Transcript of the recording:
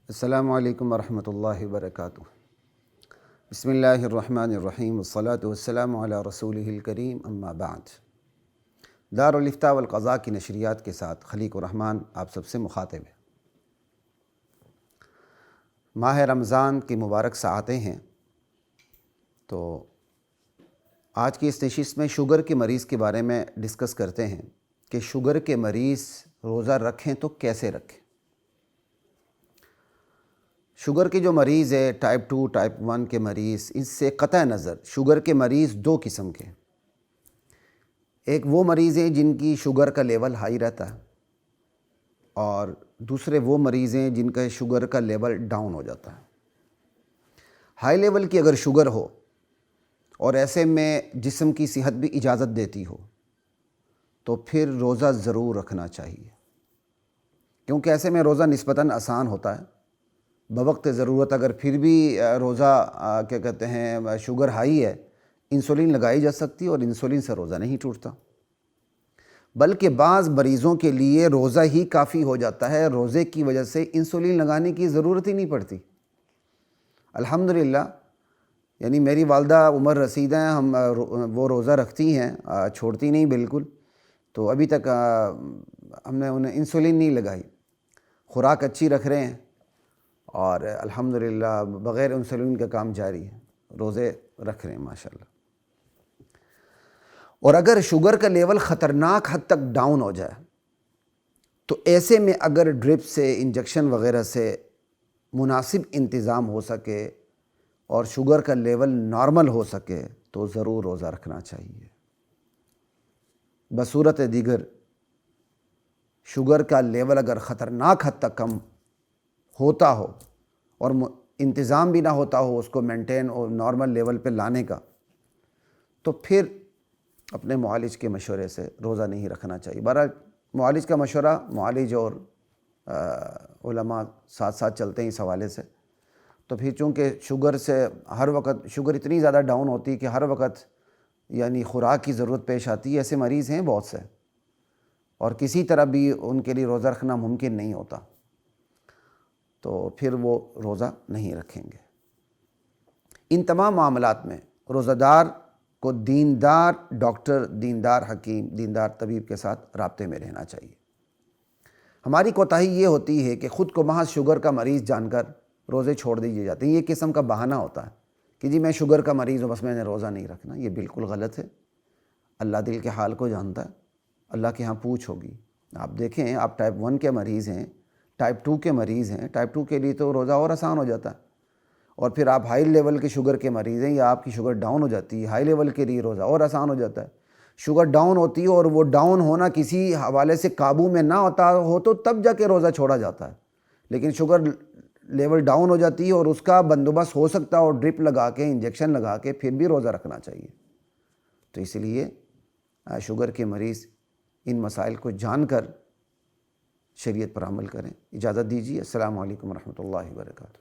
السلام علیکم ورحمۃ اللہ وبرکاتہ۔ بسم اللہ الرحمن الرحیم والصلاة والسلام علی رسولہ الکریم، اما بعد۔ دارالافتاء والقضاء کی نشریات کے ساتھ خلیق الرحمن آپ سب سے مخاطب ہے۔ ماہ رمضان کی مبارک ساعتیں ہیں، تو آج کی اس نشست میں شوگر کے مریض کے بارے میں ڈسکس کرتے ہیں کہ شوگر کے مریض روزہ رکھیں تو کیسے رکھیں۔ شوگر کے جو مریض ہے، ٹائپ 2 ٹائپ 1 کے مریض، اس سے قطع نظر شوگر کے مریض دو قسم کے۔ ایک وہ مریض ہیں جن کی شوگر کا لیول ہائی رہتا ہے، اور دوسرے وہ مریض ہیں جن کا شوگر کا لیول ڈاؤن ہو جاتا ہے۔ ہائی لیول کی اگر شوگر ہو اور ایسے میں جسم کی صحت بھی اجازت دیتی ہو تو پھر روزہ ضرور رکھنا چاہیے، کیونکہ ایسے میں روزہ نسبتاً آسان ہوتا ہے۔ بوقت ضرورت اگر پھر بھی روزہ شوگر ہائی ہے، انسولین لگائی جا سکتی ہے اور انسولین سے روزہ نہیں ٹوٹتا، بلکہ بعض مریضوں کے لیے روزہ ہی کافی ہو جاتا ہے، روزے کی وجہ سے انسولین لگانے کی ضرورت ہی نہیں پڑتی۔ الحمدللہ، یعنی میری والدہ عمر رسیدہ ہیں، وہ روزہ رکھتی ہیں، چھوڑتی نہیں بالکل، تو ابھی تک ہم نے انہیں انسولین نہیں لگائی، خوراک اچھی رکھ رہے ہیں، اور الحمدللہ بغیر انسولین کا کام جاری ہے، روزے رکھ رہے ہیں ماشاءاللہ۔ اور اگر شوگر کا لیول خطرناک حد تک ڈاؤن ہو جائے تو ایسے میں اگر ڈرپ سے، انجیکشن وغیرہ سے مناسب انتظام ہو سکے اور شوگر کا لیول نارمل ہو سکے تو ضرور روزہ رکھنا چاہیے۔ بصورت دیگر شوگر کا لیول اگر خطرناک حد تک کم ہوتا ہو اور انتظام بھی نہ ہوتا ہو اس کو مینٹین اور نارمل لیول پہ لانے کا، تو پھر اپنے معالج کے مشورے سے روزہ نہیں رکھنا چاہیے۔ بہرحال معالج کا مشورہ، معالج اور علماء ساتھ ساتھ چلتے ہیں اس حوالے سے۔ تو پھر چونکہ شوگر سے ہر وقت شوگر اتنی زیادہ ڈاؤن ہوتی ہے کہ ہر وقت یعنی خوراک کی ضرورت پیش آتی ہے، ایسے مریض ہیں بہت سے، اور کسی طرح بھی ان کے لیے روزہ رکھنا ممکن نہیں ہوتا، تو پھر وہ روزہ نہیں رکھیں گے۔ ان تمام معاملات میں روزہ دار کو دیندار ڈاکٹر، دیندار حکیم، دیندار طبیب کے ساتھ رابطے میں رہنا چاہیے۔ ہماری کوتاہی یہ ہوتی ہے کہ خود کو محض شوگر کا مریض جان کر روزے چھوڑ دیے جاتے ہیں۔ یہ قسم کا بہانہ ہوتا ہے کہ جی میں شوگر کا مریض ہوں، بس میں نے روزہ نہیں رکھنا۔ یہ بالکل غلط ہے۔ اللہ دل کے حال کو جانتا ہے، اللہ کے ہاں پوچھ ہوگی۔ آپ دیکھیں، آپ ٹائپ 1 کے مریض ہیں، ٹائپ 2 کے مریض ہیں، ٹائپ 2 کے لیے تو روزہ اور آسان ہو جاتا ہے، اور پھر آپ ہائی لیول کے شوگر کے مریض ہیں یا آپ کی شوگر ڈاؤن ہو جاتی ہے، ہائی لیول کے لیے روزہ اور آسان ہو جاتا ہے۔ شوگر ڈاؤن ہوتی ہے اور وہ ڈاؤن ہونا کسی حوالے سے قابو میں نہ ہوتا ہو تو تب جا کے روزہ چھوڑا جاتا ہے، لیکن شوگر لیول ڈاؤن ہو جاتی ہے اور اس کا بندوبست ہو سکتا ہے اور ڈرپ لگا کے، انجیکشن لگا کے پھر بھی روزہ رکھنا چاہیے۔ تو اس لیے شوگر کے مریض ان مسائل کو جان کر شریعت پر عمل کریں۔ اجازت دیجیے، السلام علیکم ورحمۃ اللہ وبرکاتہ۔